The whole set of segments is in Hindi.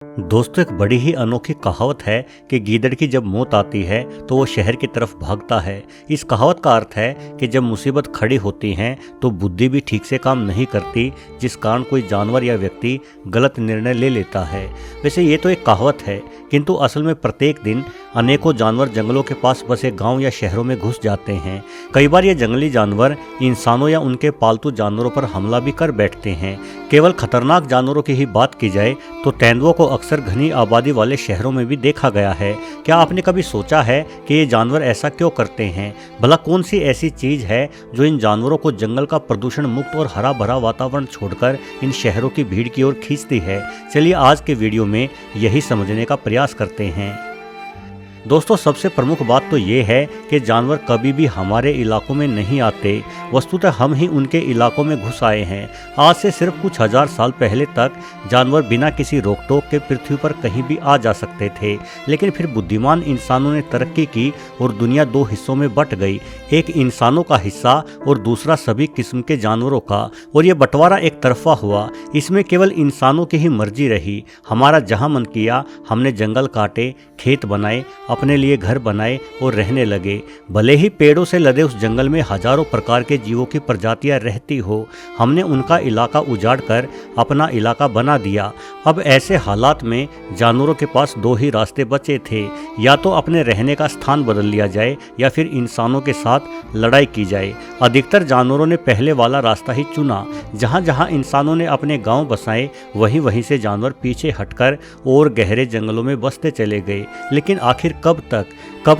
दोस्तों, एक बड़ी ही अनोखी कहावत है कि गीदड़ की जब मौत आती है तो वो शहर की तरफ भागता है। इस कहावत का अर्थ है कि जब मुसीबत खड़ी होती है तो बुद्धि भी ठीक से काम नहीं करती, जिस कारण कोई जानवर या व्यक्ति गलत निर्णय ले लेता है। वैसे ये तो एक कहावत है, किंतु असल में प्रत्येक दिन अनेकों जानवर जंगलों के पास बसे गांव या शहरों में घुस जाते हैं। कई बार ये जंगली जानवर इंसानों या उनके पालतू जानवरों पर हमला भी कर बैठते हैं। केवल खतरनाक जानवरों की ही बात की जाए तो तेंदुओं को अक्सर घनी आबादी वाले शहरों में भी देखा गया है। क्या आपने कभी सोचा है कि ये जानवर ऐसा क्यों करते हैं? भला कौन सी ऐसी चीज है जो इन जानवरों को जंगल का प्रदूषण मुक्त और हरा भरा वातावरण छोड़कर इन शहरों की भीड़ की ओर खींचती है? चलिए आज के वीडियो में यही समझने का प्रयास करते हैं। दोस्तों, सबसे प्रमुख बात तो ये है कि जानवर कभी भी हमारे इलाकों में नहीं आते। वस्तुतः हम ही उनके इलाकों में घुस आए हैं। आज से सिर्फ कुछ हजार साल पहले तक जानवर बिना किसी रोक टोक के पृथ्वी पर कहीं भी आ जा सकते थे, लेकिन फिर बुद्धिमान इंसानों ने तरक्की की और दुनिया दो हिस्सों में बंट गई, एक इंसानों का हिस्सा और दूसरा सभी किस्म के जानवरों का। और ये बंटवारा एक तरफा हुआ, इसमें केवल इंसानों की ही मर्जी रही। हमारा जहाँ मन किया हमने जंगल काटे, खेत बनाए, अपने लिए घर बनाए और रहने लगे। भले ही पेड़ों से लदे उस जंगल में हजारों प्रकार के जीवों की प्रजातियां रहती हो, हमने उनका इलाका उजाड़ कर अपना इलाका बना दिया। अब ऐसे हालात में जानवरों के पास दो ही रास्ते बचे थे, या तो अपने रहने का स्थान बदल लिया जाए या फिर इंसानों के साथ लड़ाई की जाए। अधिकतर जानवरों ने पहले वाला रास्ता ही चुना। जहाँ जहाँ इंसानों ने अपने गांव बसाए वहीं वहीं से जानवर पीछे हटकर और गहरे जंगलों में बसते चले गए। लेकिन आखिर कब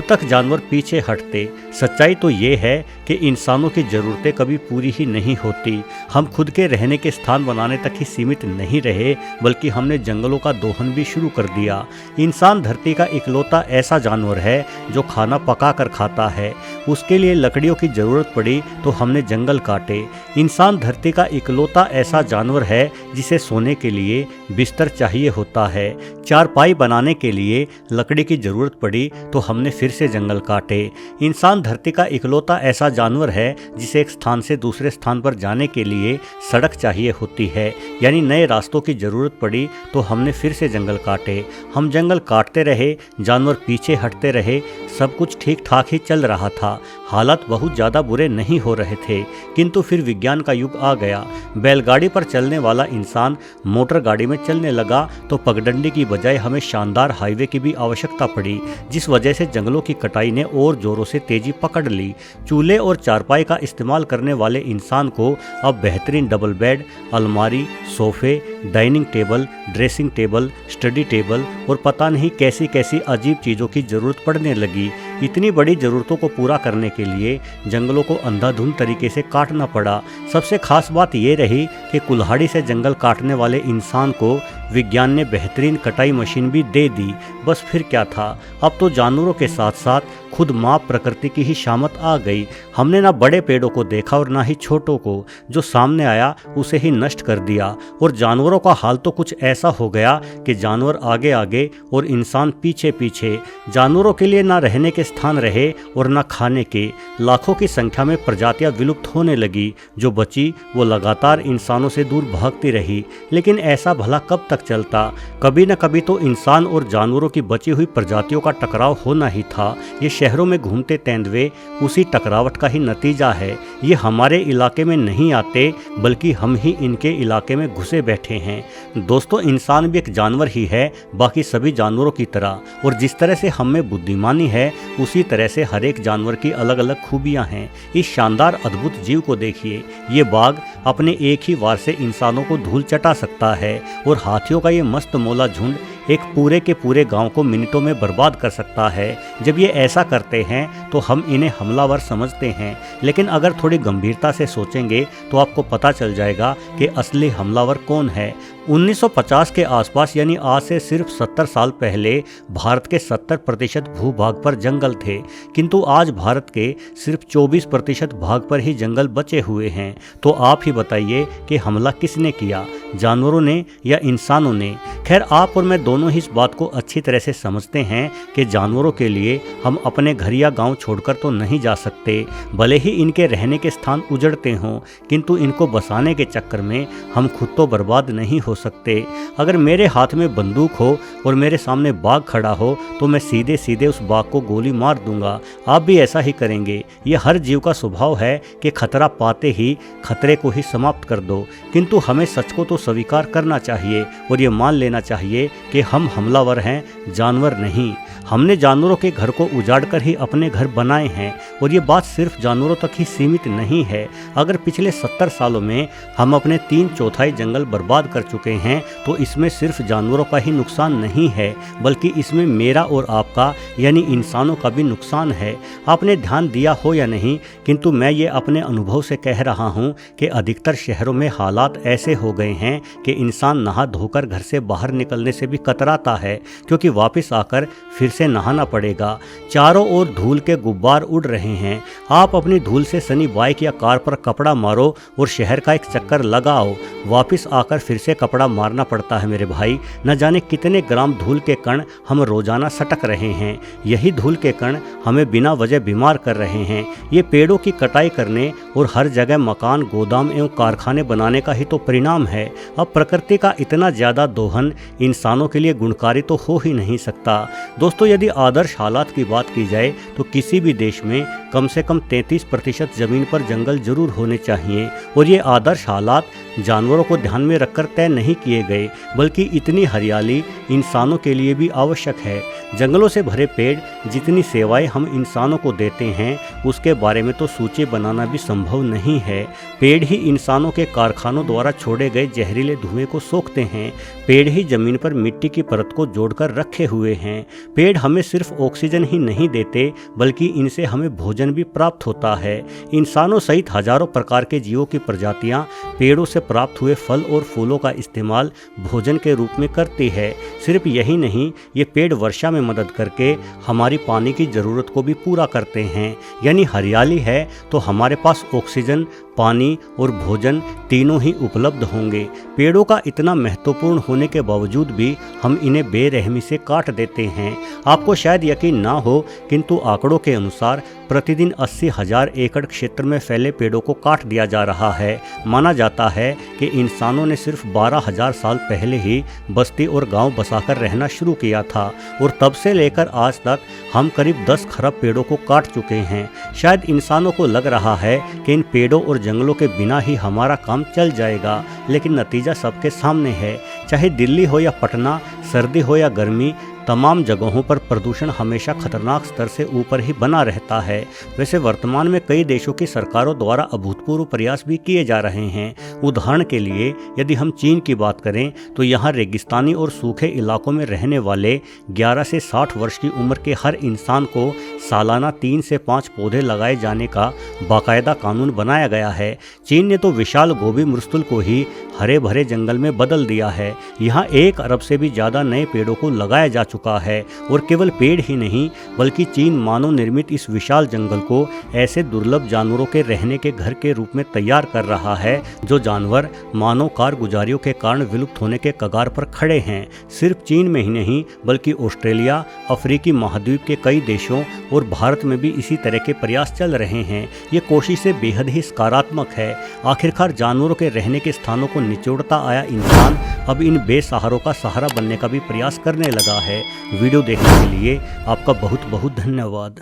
तक जानवर पीछे हटते? सच्चाई तो ये है कि इंसानों की ज़रूरतें कभी पूरी ही नहीं होती। हम खुद के रहने के स्थान बनाने तक ही सीमित नहीं रहे, बल्कि हमने जंगलों का दोहन भी शुरू कर दिया। इंसान धरती का इकलौता ऐसा जानवर है जो खाना पका कर खाता है। उसके लिए लकड़ियों की ज़रूरत पड़ी तो हमने जंगल काटे। इंसान धरती का इकलौता ऐसा जानवर है जिसे सोने के लिए बिस्तर चाहिए होता है। चारपाई बनाने के लिए लकड़ी की ज़रूरत पड़ी तो हमने फिर से जंगल काटे। इंसान धरती का इकलौता ऐसा जानवर है जिसे एक स्थान से दूसरे स्थान पर जाने के लिए सड़क चाहिए होती है, यानी नए रास्तों की ज़रूरत पड़ी तो हमने फिर से जंगल काटे। हम जंगल काटते रहे, जानवर पीछे हटते रहे, सब कुछ ठीक ठाक ही चल रहा था। हालात बहुत ज़्यादा बुरे नहीं हो रहे थे, किंतु फिर विज्ञान का युग आ गया। बैलगाड़ी पर चलने वाला इंसान मोटर गाड़ी में चलने लगा तो पगडंडी की बजाय हमें शानदार हाईवे की भी आवश्यकता पड़ी, जिस वजह से जंगलों की कटाई ने और जोरों से तेजी पकड़ ली। चूल्हे और चारपाई का इस्तेमाल करने वाले इंसान को अब बेहतरीन डबल बेड, अलमारी, सोफे, dining table, dressing table, study table और पता नहीं कैसी कैसी अजीब चीज़ों की ज़रूरत पड़ने लगी। इतनी बड़ी ज़रूरतों को पूरा करने के लिए जंगलों को अंधाधुंध तरीके से काटना पड़ा। सबसे खास बात ये रही कि कुल्हाड़ी से जंगल काटने वाले इंसान को विज्ञान ने बेहतरीन कटाई मशीन भी दे दी। बस फिर क्या था, अब तो जानवरों के साथ साथ खुद माँ प्रकृति की ही शामत आ गई। हमने ना बड़े पेड़ों को देखा और ना ही छोटों को, जो सामने आया उसे ही नष्ट कर दिया। और जानवरों का हाल तो कुछ ऐसा हो गया कि जानवर आगे आगे और इंसान पीछे पीछे। जानवरों के लिए ना रहने के स्थान रहे और ना खाने के। लाखों की संख्या में प्रजातियां विलुप्त होने लगी। जो बची वो लगातार इंसानों से दूर भागती रही। लेकिन ऐसा भला कब तक चलता? कभी न कभी तो इंसान और जानवरों की बची हुई प्रजातियों का टकराव होना ही था। ये शहरों में घूमते तेंदुए उसी टकरावट का ही नतीजा है। ये हमारे इलाके में नहीं आते, बल्कि हम ही इनके इलाके में घुसे बैठे हैं। दोस्तों, इंसान भी एक जानवर ही है, बाकी सभी जानवरों की तरह। और जिस तरह से हम में बुद्धिमानी है, उसी तरह से हर एक जानवर की अलग अलग खूबियां हैं। इस शानदार अद्भुत जीव को देखिए। ये बाघ अपने एक ही वार से इंसानों को धूल चटा सकता है, और हाथियों का ये मस्त मौला झुंड एक पूरे के पूरे गांव को मिनटों में बर्बाद कर सकता है। जब ये ऐसा करते हैं तो हम इन्हें हमलावर समझते हैं, लेकिन अगर थोड़ी गंभीरता से सोचेंगे तो आपको पता चल जाएगा कि असली हमलावर कौन है। 1950 के आसपास, यानी आज से सिर्फ 70 साल पहले, भारत के 70% भूभाग पर जंगल थे, किंतु आज भारत के सिर्फ 24% भाग पर ही जंगल बचे हुए हैं। तो आप ही बताइए कि हमला किसने किया, जानवरों ने या इंसानों ने? खैर, आप और मैं दोनों ही इस बात को अच्छी तरह से समझते हैं कि जानवरों के लिए हम अपने घर या गांव छोड़कर तो नहीं जा सकते। भले ही इनके रहने के स्थान उजड़ते हों, किंतु इनको बसाने के चक्कर में हम खुद तो बर्बाद नहीं हो सकते। अगर मेरे हाथ में बंदूक हो और मेरे सामने बाघ खड़ा हो तो मैं सीधे सीधे उस बाघ को गोली मार दूंगा। आप भी ऐसा ही करेंगे। ये हर जीव का स्वभाव है कि खतरा पाते ही खतरे को ही समाप्त कर दो। किंतु हमें सच को तो स्वीकार करना चाहिए और ये मान लेना चाहिए कि हम हमलावर हैं, जानवर नहीं। हमने जानवरों के घर को उजाड़कर ही अपने घर बनाए हैं और ये बात सिर्फ जानवरों तक ही सीमित नहीं है। अगर पिछले 70 सालों में हम अपने 3/4 जंगल बर्बाद कर चुके हैं तो इसमें सिर्फ जानवरों का ही नुकसान नहीं है, बल्कि इसमें मेरा और आपका यानी इंसानों का भी नुकसान है। आपने ध्यान दिया हो या नहीं, किंतु मैं ये अपने अनुभव से कह रहा हूँ कि अधिकतर शहरों में हालात ऐसे हो गए हैं कि इंसान नहा धोकर घर से बाहर निकलने से भी कतराता है, क्योंकि वापस आकर फिर से नहाना पड़ेगा। चारों ओर धूल के गुब्बार उड़ रहे हैं। आप अपनी धूल से सनी बाइक या कार पर कपड़ा मारो और शहर का एक चक्कर लगाओ, वापस आकर फिर से कपड़ा मारना पड़ता है मेरे भाई। न जाने कितने ग्राम धूल के कण हम रोजाना सटक रहे हैं। यही धूल के कण हमें बिना वजह बीमार कर रहे हैं। ये पेड़ों की कटाई करने और हर जगह मकान, गोदाम एवं कारखाने बनाने का ही तो परिणाम है। अब प्रकृति का इतना ज़्यादा दोहन इंसानों के लिए गुणकारी तो हो ही नहीं सकता। दोस्तों, यदि आदर्श हालात की बात की जाए तो किसी भी देश में कम से कम 33% जमीन पर जंगल जरूर होने चाहिए। और ये आदर्श हालात जानवरों को ध्यान में रखकर तय नहीं किए गए, बल्कि इतनी हरियाली इंसानों के लिए भी आवश्यक है। जंगलों से भरे पेड़ जितनी सेवाएं हम इंसानों को देते हैं उसके बारे में तो सूची बनाना भी संभव नहीं है। पेड़ ही इंसानों के कारखानों द्वारा छोड़े गए जहरीले धुएं को सोखते हैं। पेड़ ही जमीन पर मिट्टी की परत को जोड़कर रखे हुए हैं। पेड़ हमें सिर्फ ऑक्सीजन ही नहीं देते, बल्कि इनसे हमें भोजन भी प्राप्त होता है। इंसानों सहित हजारों प्रकार के जीवों की प्रजातियां पेड़ों से प्राप्त हुए फल और फूलों का इस्तेमाल भोजन के रूप में करती है। सिर्फ यही नहीं, ये पेड़ वर्षा में मदद करके हमारी पानी की ज़रूरत को भी पूरा करते हैं। यानी हरियाली है तो हमारे पास ऑक्सीजन, पानी और भोजन तीनों ही उपलब्ध होंगे। पेड़ों का इतना महत्वपूर्ण होने के बावजूद भी हम इन्हें बेरहमी से काट देते हैं। आपको शायद यकीन ना हो, किंतु आंकड़ों के अनुसार प्रतिदिन 80,000 एकड़ क्षेत्र में फैले पेड़ों को काट दिया जा रहा है। माना जाता है कि इंसानों ने सिर्फ 12,000 साल पहले ही बस्ती और गांव बसाकर रहना शुरू किया था और तब से लेकर आज तक हम करीब 10 खरब पेड़ों को काट चुके हैं। शायद इंसानों को लग रहा है कि इन पेड़ों और जंगलों के बिना ही हमारा काम चल जाएगा, लेकिन नतीजा सबके सामने है। चाहे दिल्ली हो या पटना, सर्दी हो या गर्मी, तमाम जगहों पर प्रदूषण हमेशा खतरनाक स्तर से ऊपर ही बना रहता है। वैसे वर्तमान में कई देशों की सरकारों द्वारा अभूतपूर्व प्रयास भी किए जा रहे हैं। उदाहरण के लिए यदि हम चीन की बात करें तो यहाँ रेगिस्तानी और सूखे इलाकों में रहने वाले 11 से 60 वर्ष की उम्र के हर इंसान को सालाना 3 से 5 पौधे लगाए जाने का बाकायदा कानून बनाया गया है। चीन ने तो विशाल गोबी मरुस्थल को ही हरे भरे जंगल में बदल दिया है। यहाँ 1 अरब से भी ज़्यादा नए पेड़ों को लगाया जा चुका है। और केवल पेड़ ही नहीं, बल्कि चीन मानव निर्मित इस विशाल जंगल को ऐसे दुर्लभ जानवरों के रहने के घर के रूप में तैयार कर रहा है जो जानवर मानव कारगुजारियों के कारण विलुप्त होने के कगार पर खड़े हैं। सिर्फ चीन में ही नहीं, बल्कि ऑस्ट्रेलिया, अफ्रीकी महाद्वीप के कई देशों और भारत में भी इसी तरह के प्रयास चल रहे हैं। ये कोशिशें बेहद ही सकारात्मक है। आखिरकार जानवरों के रहने के स्थानों को निचोड़ता आया इंसान अब इन बेसहारों का सहारा बनने का भी प्रयास करने लगा है। वीडियो देखने के लिए आपका बहुत बहुत धन्यवाद।